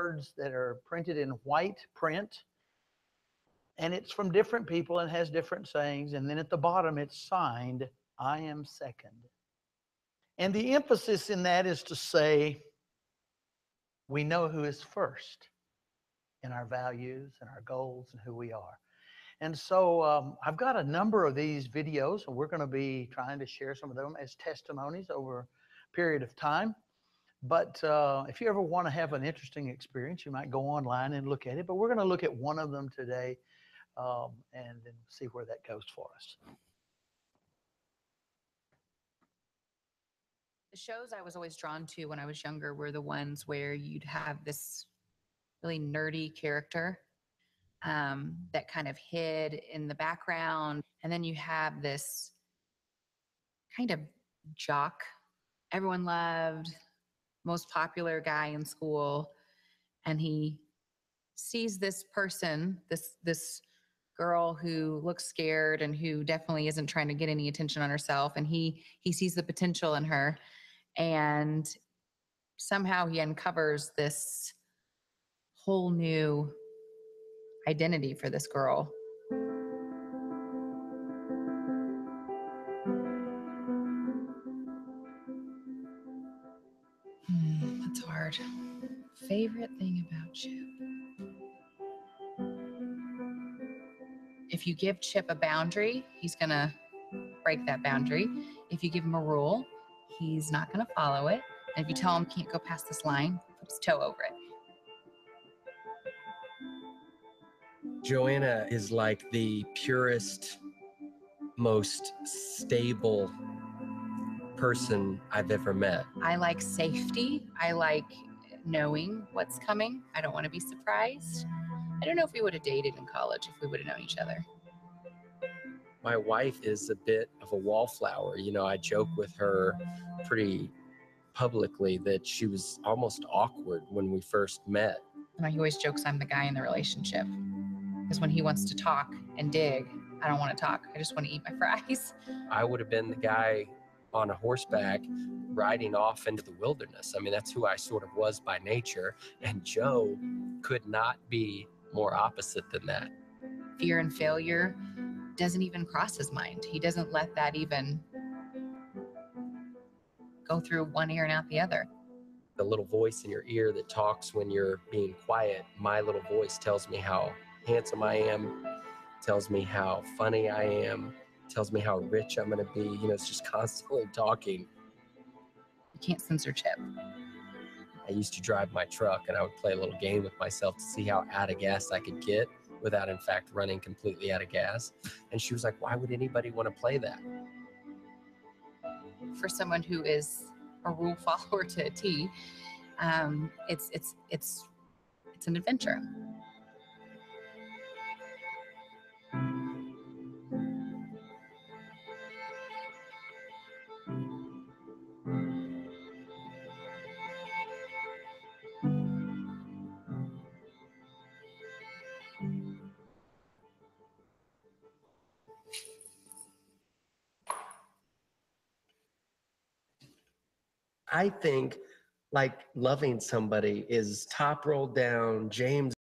words that are printed in white print, and it's from different people and has different sayings. And then at the bottom, it's signed, I am second. And the emphasis in that is to say, we know who is first in our values and our goals and who we are. And so I've got a number of these videos, and we're going to be trying to share some of them as testimonies over a period of time. But if you ever want to have an interesting experience, you might go online and look at it. But we're going to look at one of them today and then see where that goes for us. The shows I was always drawn to when I was younger were the ones where you'd have this really nerdy character that kind of hid in the background. And then you have this kind of jock everyone loved, most popular guy in school. And he sees this person, this girl who looks scared and who definitely isn't trying to get any attention on herself. And he sees the potential in her. And somehow he uncovers this whole new identity for this girl. That's hard. Favorite thing about Chip? If you give Chip a boundary, he's gonna break that boundary. If you give him a rule, he's not gonna follow it. And if you tell him he can't go past this line, put his toe over it. Joanna is like the purest, most stable person I've ever met. I like safety. I like knowing what's coming. I don't want to be surprised. I don't know if we would have dated in college if we would have known each other. My wife is a bit of a wallflower. You know, I joke with her pretty publicly that she was almost awkward when we first met. He always jokes I'm the guy in the relationship. Because when he wants to talk and dig, I don't want to talk. I just want to eat my fries. I would have been the guy on a horseback riding off into the wilderness. I mean, that's who I sort of was by nature. And Joe could not be more opposite than that. Fear and failure doesn't even cross his mind. He doesn't let that even go through one ear and out the other. The little voice in your ear that talks when you're being quiet, my little voice tells me how handsome I am, tells me how funny I am, tells me how rich I'm going to be. You know, it's just constantly talking. You can't censor Chip. I used to drive my truck and I would play a little game with myself to see how out of gas I could get without, in fact, running completely out of gas. And she was like, why would anybody want to play that? For someone who is a rule follower to a T, it's an adventure. I think like loving somebody is top rolled down James